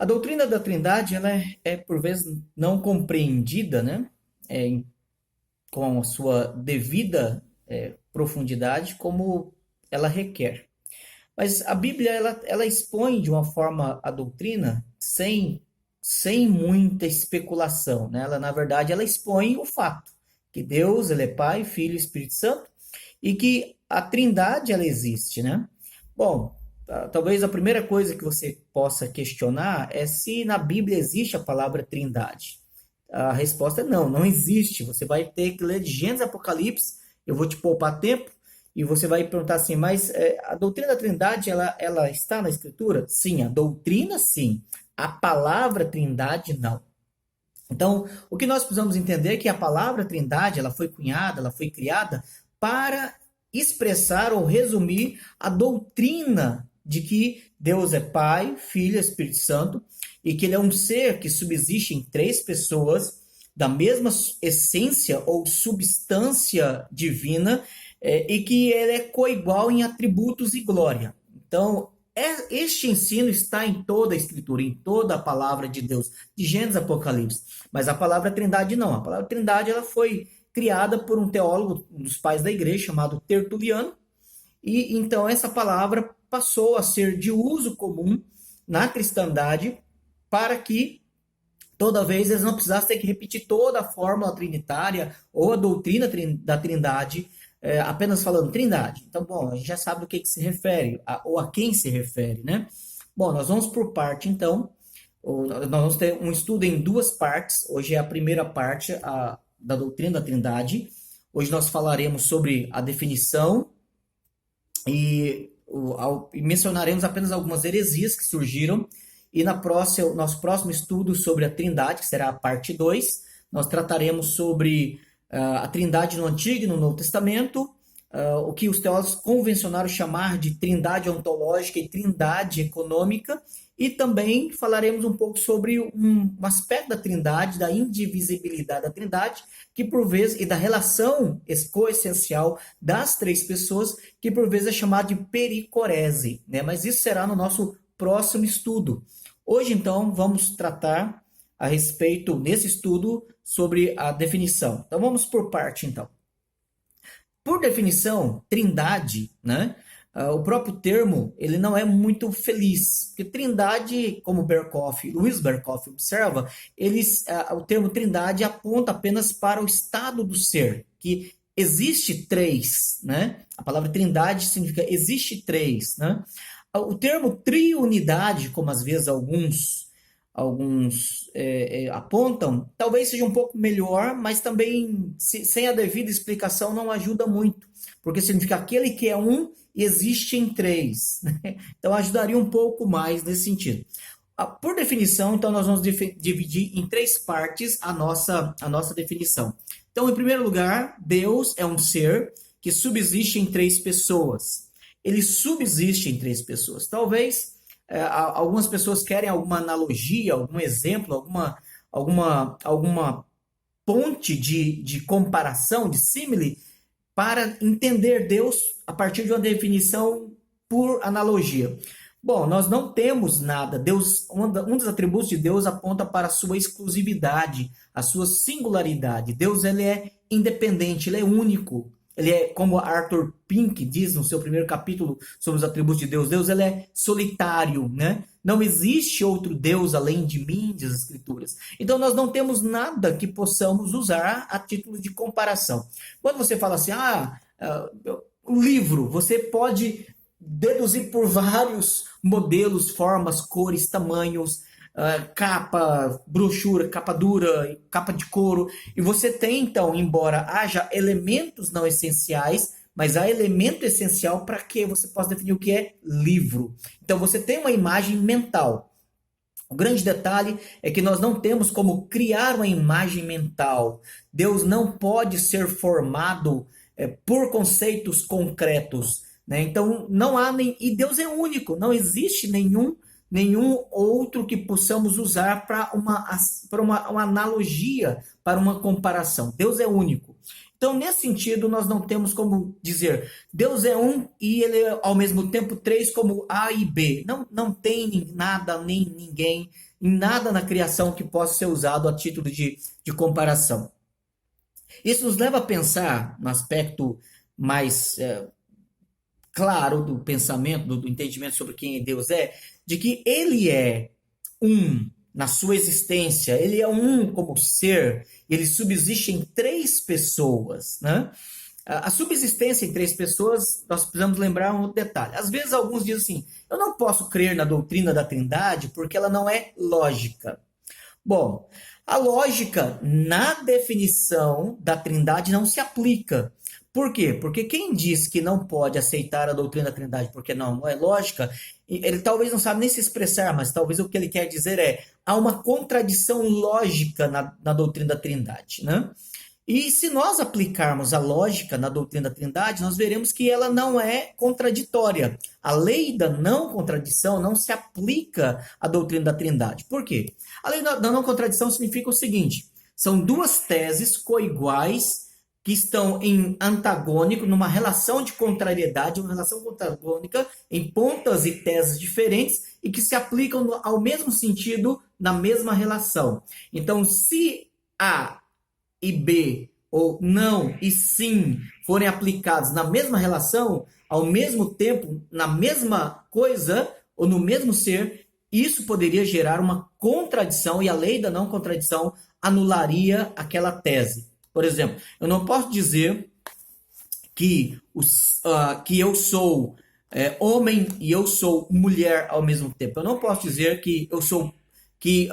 A doutrina da Trindade, ela por vezes não compreendida, né? Com a sua devida profundidade, como ela requer. Mas a Bíblia, ela expõe de uma forma a doutrina sem muita especulação, né? Ela, na verdade, ela expõe o fato que Deus, ele é Pai, Filho e Espírito Santo, e que a Trindade, ela existe, né? Bom, talvez a primeira coisa que você possa questionar é se na Bíblia existe a palavra Trindade. A resposta é não, não existe. Você vai ter que ler de Gênesis a Apocalipse, eu vou te poupar tempo, e você vai perguntar assim, mas a doutrina da Trindade, ela está na Escritura? Sim, a doutrina sim. A palavra Trindade, não. Então, o que nós precisamos entender é que a palavra Trindade, ela foi cunhada, ela foi criada para expressar ou resumir a doutrina de que Deus é Pai, Filho e Espírito Santo, e que ele é um ser que subsiste em três pessoas da mesma essência ou substância divina, e que ele é coigual em atributos e glória. Então, este ensino está em toda a Escritura, em toda a palavra de Deus, de Gênesis a Apocalipse. Mas a palavra Trindade não. A palavra Trindade ela foi criada por um teólogo, um dos pais da igreja, chamado Tertuliano, e então essa palavra passou a ser de uso comum na cristandade para que toda vez eles não precisassem ter que repetir toda a fórmula trinitária ou a doutrina da Trindade, apenas falando Trindade. Então, bom, a gente já sabe do que se refere, ou a quem se refere, né? Bom, nós vamos por parte, então. Nós vamos ter um estudo em duas partes. Hoje é a primeira parte da doutrina da Trindade. Hoje nós falaremos sobre a definição e mencionaremos apenas algumas heresias que surgiram. E nosso próximo estudo sobre a Trindade, que será a parte 2, nós trataremos sobre a Trindade no Antigo e no Novo Testamento, o que os teólogos convencionaram chamar de Trindade ontológica e Trindade econômica, e também falaremos um pouco sobre um aspecto da Trindade, da indivisibilidade da Trindade, que por vezes, e da relação coessencial das três pessoas, que por vezes é chamado de pericorese, né? Mas isso será no nosso próximo estudo. Hoje, então, vamos tratar a respeito, nesse estudo, sobre a definição. Então, vamos por parte, então. Por definição, Trindade, né? O próprio termo, ele não é muito feliz, porque Trindade, como Luiz Berkhoff observa, o termo Trindade aponta apenas para o estado do ser, que existe três, né? A palavra Trindade significa existe três, né? O termo triunidade, como às vezes alguns apontam, talvez seja um pouco melhor, mas também sem a devida explicação não ajuda muito, porque significa aquele que é um e existe em três, né? Então ajudaria um pouco mais nesse sentido. Por definição, então nós vamos dividir em três partes a nossa definição. Então, em primeiro lugar, Deus é um ser que subsiste em três pessoas. Ele subsiste em três pessoas. Talvez algumas pessoas querem alguma analogia, algum exemplo, alguma ponte de comparação, de símile, para entender Deus a partir de uma definição por analogia. Bom, nós não temos nada. Deus, um dos atributos de Deus aponta para a sua exclusividade, a sua singularidade. Deus ele é independente, ele é único. Ele é, como Arthur Pink diz no seu primeiro capítulo sobre os atributos de Deus, Deus ele é solitário, né? Não existe outro Deus além de mim, diz as Escrituras. Então nós não temos nada que possamos usar a título de comparação. Quando você fala assim, o livro, você pode deduzir por vários modelos, formas, cores, tamanhos, capa, brochura, capa dura, capa de couro. E você tem, então, embora haja elementos não essenciais, mas há elemento essencial para que você possa definir o que é livro. Então, você tem uma imagem mental. O grande detalhe é que nós não temos como criar uma imagem mental. Deus não pode ser formado por conceitos concretos, né? Então, não há nem... E Deus é único, não existe nenhum outro que possamos usar para uma analogia, para uma comparação. Deus é único. Então, nesse sentido, nós não temos como dizer Deus é um e ele é ao mesmo tempo três como A e B. Não, não tem nada, nem ninguém, nada na criação que possa ser usado a título de comparação. Isso nos leva a pensar no aspecto mais claro do pensamento, do entendimento sobre quem Deus é, de que ele é um na sua existência, ele é um como ser, ele subsiste em três pessoas, né? A subsistência em três pessoas, nós precisamos lembrar um outro detalhe. Às vezes alguns dizem assim, eu não posso crer na doutrina da Trindade porque ela não é lógica. Bom, a lógica na definição da Trindade não se aplica. Por quê? Porque quem diz que não pode aceitar a doutrina da Trindade porque não é lógica, ele talvez não sabe nem se expressar, mas talvez o que ele quer dizer é há uma contradição lógica na doutrina da Trindade, né? E se nós aplicarmos a lógica na doutrina da Trindade, nós veremos que ela não é contraditória. A lei da não contradição não se aplica à doutrina da Trindade. Por quê? A lei da não contradição significa o seguinte: são duas teses coiguais que estão em antagônico, numa relação de contrariedade, uma relação antagônica em pontas e teses diferentes e que se aplicam ao mesmo sentido na mesma relação. Então, se A e B, ou não e sim, forem aplicados na mesma relação, ao mesmo tempo, na mesma coisa, ou no mesmo ser, isso poderia gerar uma contradição e a lei da não contradição anularia aquela tese. Por exemplo, eu não posso dizer que eu sou homem e eu sou mulher ao mesmo tempo. Eu não posso dizer que eu sou que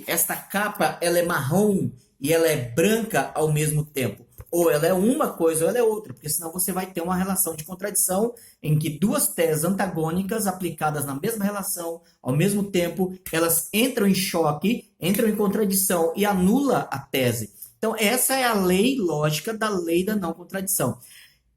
esta capa ela é marrom e ela é branca ao mesmo tempo. Ou ela é uma coisa ou ela é outra, porque senão você vai ter uma relação de contradição em que duas teses antagônicas aplicadas na mesma relação, ao mesmo tempo, elas entram em choque, entram em contradição e anula a tese. Então, essa é a lei lógica da lei da não contradição.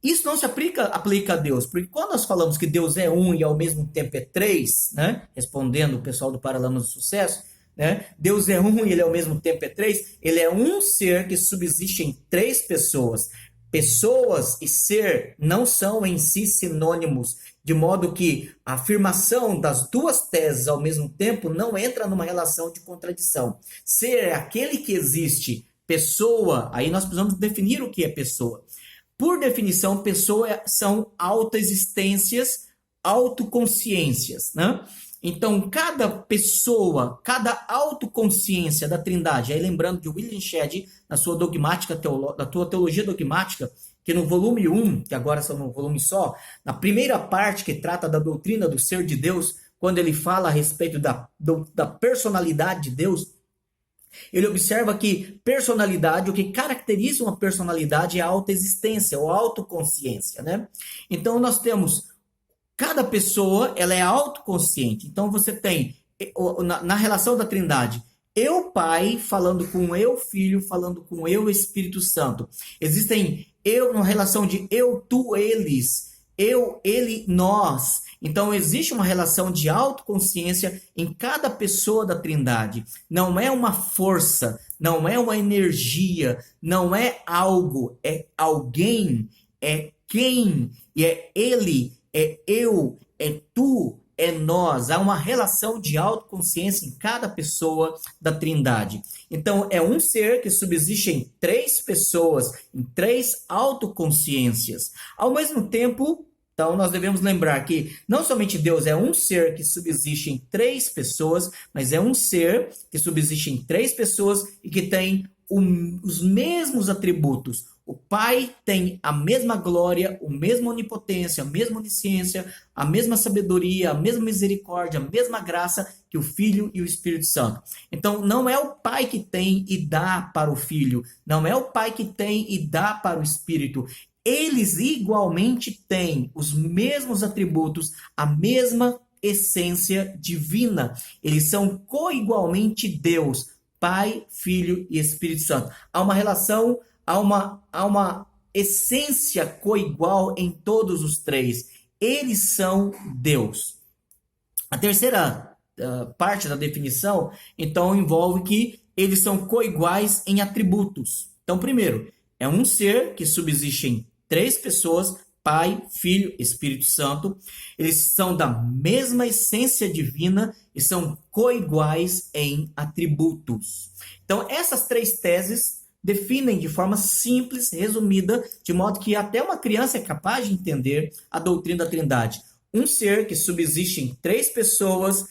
Isso não se aplica a Deus, porque quando nós falamos que Deus é um e ao mesmo tempo é três, né? Respondendo o pessoal do Paralamas do Sucesso, né? Deus é um e ele ao mesmo tempo é três, ele é um ser que subsiste em três pessoas. Pessoas e ser não são em si sinônimos, de modo que a afirmação das duas teses ao mesmo tempo não entra numa relação de contradição. Ser é aquele que existe, pessoa, aí nós precisamos definir o que é pessoa. Por definição, pessoas são autoexistências, autoconsciências, né? Então, cada pessoa, cada autoconsciência da Trindade, aí lembrando de William Shedd, na sua na sua teologia dogmática, que no volume 1, que agora são no volume só, na primeira parte que trata da doutrina do ser de Deus, quando ele fala a respeito da personalidade de Deus, ele observa que personalidade, o que caracteriza uma personalidade é a autoexistência ou autoconsciência, né? Então nós temos cada pessoa, ela é autoconsciente. Então você tem na relação da Trindade, eu Pai falando com eu Filho, falando com eu Espírito Santo. Existem uma relação de eu, tu, eles, eu, ele, nós. Então, existe uma relação de autoconsciência em cada pessoa da Trindade. Não é uma força, não é uma energia, não é algo, é alguém, é quem, e é ele, é eu, é tu, é nós. Há uma relação de autoconsciência em cada pessoa da Trindade. Então, é um ser que subsiste em três pessoas, em três autoconsciências. Ao mesmo tempo, então, nós devemos lembrar que não somente Deus é um ser que subsiste em três pessoas, mas é um ser que subsiste em três pessoas e que tem os mesmos atributos. O Pai tem a mesma glória, a mesma onipotência, a mesma onisciência, a mesma sabedoria, a mesma misericórdia, a mesma graça que o Filho e o Espírito Santo. Então, não é o Pai que tem e dá para o Filho, não é o Pai que tem e dá para o Espírito. Eles igualmente têm os mesmos atributos, a mesma essência divina. Eles são coigualmente Deus, Pai, Filho e Espírito Santo. Há uma relação, há uma essência coigual em todos os três. Eles são Deus. A terceira parte da definição, então, envolve que eles são coiguais em atributos. Então, primeiro, é um ser que subsiste em três pessoas, Pai, Filho, Espírito Santo. Eles são da mesma essência divina e são coiguais em atributos. Então, essas três teses definem de forma simples, resumida, de modo que até uma criança é capaz de entender a doutrina da Trindade. Um ser que subsiste em três pessoas,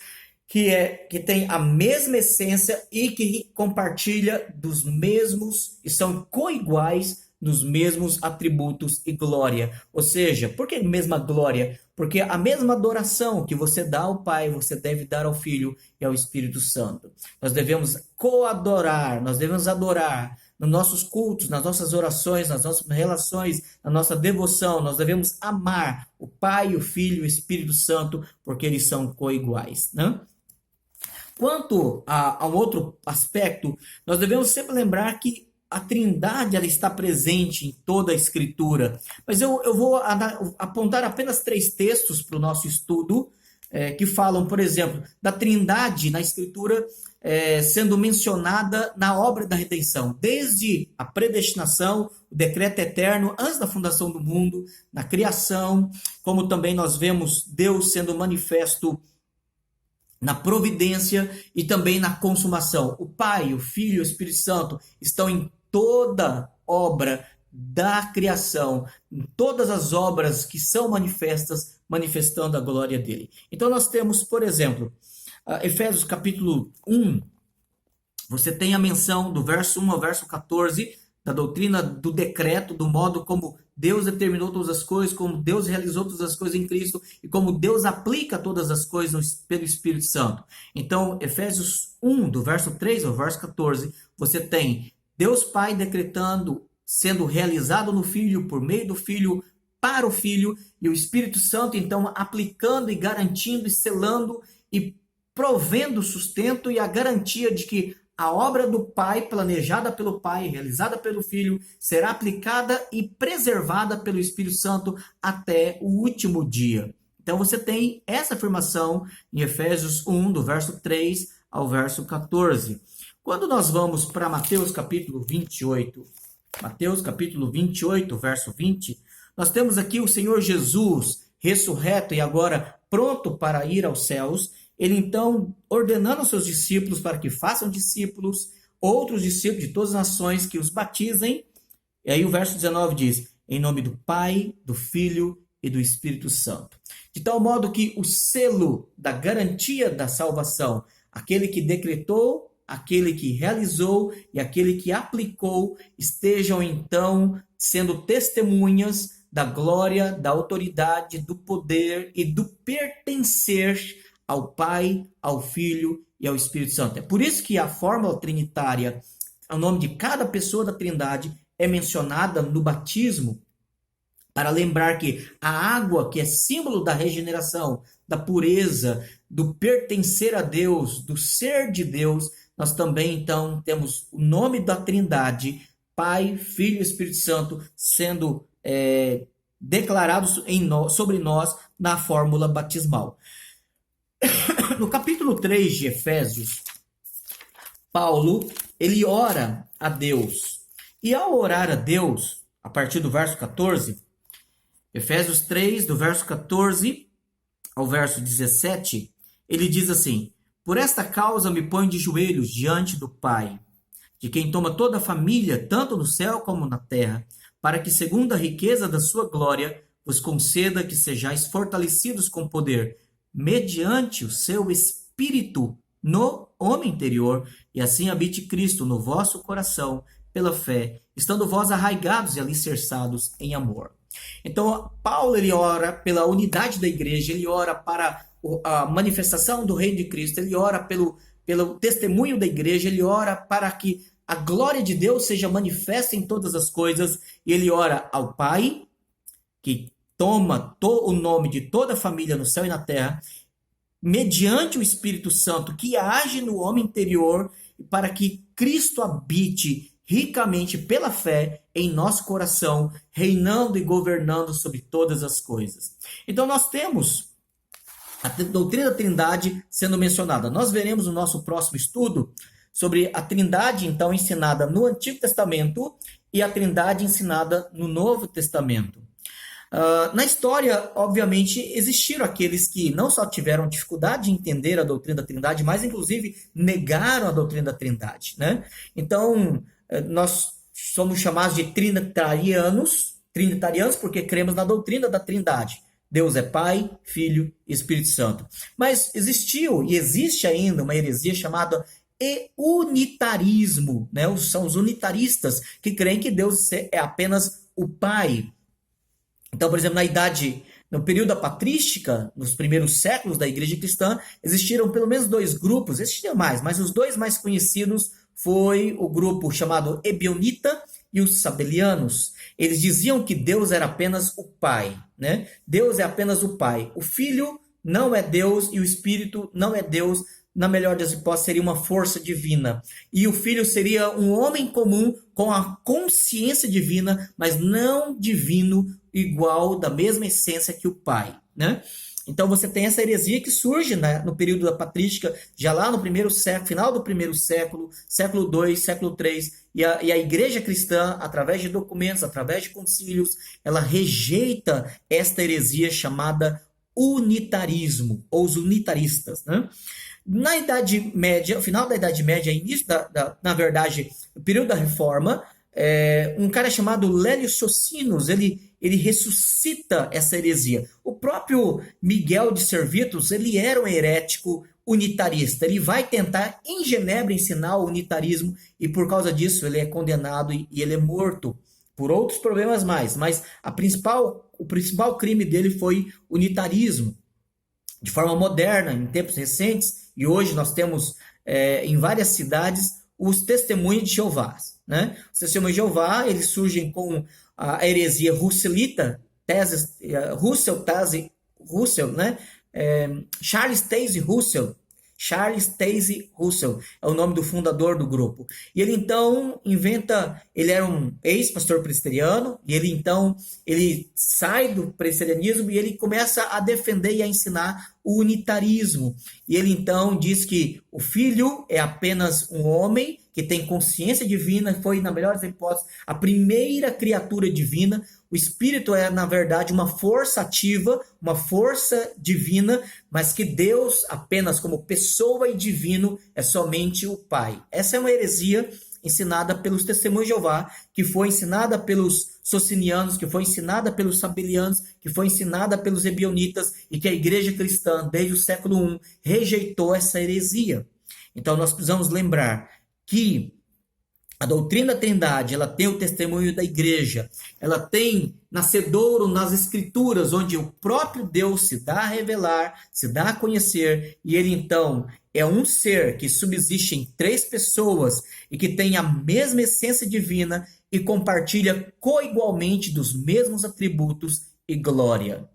que tem a mesma essência e que compartilha dos mesmos e são coiguais nos mesmos atributos e glória. Ou seja, por que mesma glória? Porque a mesma adoração que você dá ao Pai, você deve dar ao Filho e ao Espírito Santo. Nós devemos coadorar, nós devemos adorar nos nossos cultos, nas nossas orações, nas nossas relações, na nossa devoção. Nós devemos amar o Pai, o Filho e o Espírito Santo, porque eles são coiguais, né? Quanto a um outro aspecto, nós devemos sempre lembrar que a Trindade ela está presente em toda a Escritura. Mas eu vou apontar apenas três textos para o nosso estudo, que falam, por exemplo, da Trindade na Escritura sendo mencionada na obra da redenção, desde a predestinação, o decreto eterno, antes da fundação do mundo, na criação, como também nós vemos Deus sendo manifesto na providência e também na consumação. O Pai, o Filho e o Espírito Santo estão em toda obra da criação, em todas as obras que são manifestas, manifestando a glória dele. Então nós temos, por exemplo, Efésios capítulo 1, você tem a menção do verso 1 ao verso 14, da doutrina do decreto, do modo como Deus determinou todas as coisas, como Deus realizou todas as coisas em Cristo e como Deus aplica todas as coisas pelo Espírito Santo. Então, Efésios 1, do verso 3 ao verso 14, você tem Deus Pai decretando, sendo realizado no Filho, por meio do Filho, para o Filho, e o Espírito Santo, então, aplicando e garantindo e selando e provendo o sustento e a garantia de que a obra do Pai, planejada pelo Pai, realizada pelo Filho, será aplicada e preservada pelo Espírito Santo até o último dia. Então você tem essa afirmação em Efésios 1, do verso 3 ao verso 14. Quando nós vamos para Mateus capítulo 28, verso 20, nós temos aqui o Senhor Jesus ressurreto e agora pronto para ir aos céus. Ele então ordenando aos seus discípulos para que façam discípulos, outros discípulos de todas as nações que os batizem. E aí o verso 19 diz, em nome do Pai, do Filho e do Espírito Santo. De tal modo que o selo da garantia da salvação, aquele que decretou, aquele que realizou e aquele que aplicou, estejam então sendo testemunhas da glória, da autoridade, do poder e do pertencer ao Pai, ao Filho e ao Espírito Santo. É por isso que a fórmula trinitária, o nome de cada pessoa da Trindade, é mencionada no batismo, para lembrar que a água, que é símbolo da regeneração, da pureza, do pertencer a Deus, do ser de Deus, nós também, então, temos o nome da Trindade, Pai, Filho e Espírito Santo, sendo declarados sobre nós na fórmula batismal. No capítulo 3 de Efésios, Paulo, ele ora a Deus. E ao orar a Deus, a partir do verso 14, Efésios 3, do verso 14 ao verso 17, ele diz assim, por esta causa me ponho de joelhos diante do Pai, de quem toma toda a família, tanto no céu como na terra, para que, segundo a riqueza da sua glória, vos conceda que sejais fortalecidos com poder, mediante o seu Espírito no homem interior, e assim habite Cristo no vosso coração, pela fé, estando vós arraigados e alicerçados em amor. Então, Paulo ele ora pela unidade da igreja, ele ora para a manifestação do reino de Cristo, ele ora pelo testemunho da igreja, ele ora para que a glória de Deus seja manifesta em todas as coisas, e ele ora ao Pai, que toma o nome de toda a família no céu e na terra, mediante o Espírito Santo que age no homem interior, para que Cristo habite ricamente pela fé em nosso coração, reinando e governando sobre todas as coisas. Então nós temos a doutrina da Trindade sendo mencionada. Nós veremos no nosso próximo estudo sobre a Trindade, então, ensinada no Antigo Testamento e a Trindade ensinada no Novo Testamento. Na história, obviamente, existiram aqueles que não só tiveram dificuldade de entender a doutrina da Trindade, mas inclusive negaram a doutrina da Trindade, né? Então, nós somos chamados de trinitarianos porque cremos na doutrina da Trindade. Deus é Pai, Filho e Espírito Santo. Mas existiu e existe ainda uma heresia chamada unitarismo, né? São os unitaristas que creem que Deus é apenas o Pai. Então, por exemplo, no período da patrística, nos primeiros séculos da igreja cristã, existiram pelo menos dois grupos, existiam mais, mas os dois mais conhecidos foi o grupo chamado Ebionita e os Sabelianos. Eles diziam que Deus era apenas o Pai, né? Deus é apenas o Pai. O Filho não é Deus e o Espírito não é Deus. Na melhor das hipóteses, seria uma força divina. E o Filho seria um homem comum com a consciência divina, mas não divino igual, da mesma essência que o Pai, né? Então você tem essa heresia que surge, né, no período da patrística, já lá no primeiro século, final do primeiro século, século II, século III, e a igreja cristã, através de documentos, através de concílios, ela rejeita esta heresia chamada unitarismo, ou os unitaristas, né? Na Idade Média, final da Idade Média, início na verdade, no período da Reforma, um cara chamado Lélio Socinius, ele ressuscita essa heresia. O próprio Miguel de Servetus, ele era um herético unitarista. Ele vai tentar, em Genebra, ensinar o unitarismo e, por causa disso, ele é condenado e ele é morto por outros problemas mais. Mas o principal crime dele foi unitarismo. De forma moderna, em tempos recentes, e hoje nós temos em várias cidades os testemunhos de Jeová, né? Os testemunhos de Jeová, eles surgem com a heresia russelita, Russell, né? Charles Taze Russell é o nome do fundador do grupo. E ele então ele era um ex-pastor presbiteriano, e ele sai do presbiterianismo e ele começa a defender e a ensinar o unitarismo. E ele então diz que o Filho é apenas um homem que tem consciência divina, foi, na melhor das hipóteses, a primeira criatura divina. O Espírito é, na verdade, uma força ativa, uma força divina, mas que Deus, apenas como pessoa e divino, é somente o Pai. Essa é uma heresia ensinada pelos Testemunhos de Jeová, que foi ensinada pelos socinianos, que foi ensinada pelos sabelianos, que foi ensinada pelos ebionitas, e que a igreja cristã, desde o século I, rejeitou essa heresia. Então, nós precisamos lembrar que a doutrina da Trindade, ela tem o testemunho da igreja, ela tem nascedouro nas escrituras, onde o próprio Deus se dá a revelar, se dá a conhecer, e ele então é um ser que subsiste em três pessoas e que tem a mesma essência divina e compartilha coigualmente dos mesmos atributos e glória.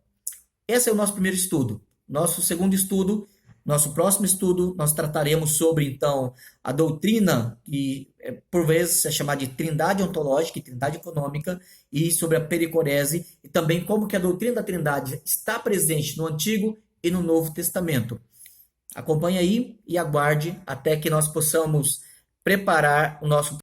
Esse é o nosso primeiro estudo. Nosso segundo estudo, nosso próximo estudo, nós trataremos sobre, então, a doutrina, que por vezes é chamada de trindade ontológica e trindade econômica, e sobre a pericorese, e também como que a doutrina da trindade está presente no Antigo e no Novo Testamento. Acompanhe aí e aguarde até que nós possamos preparar o nosso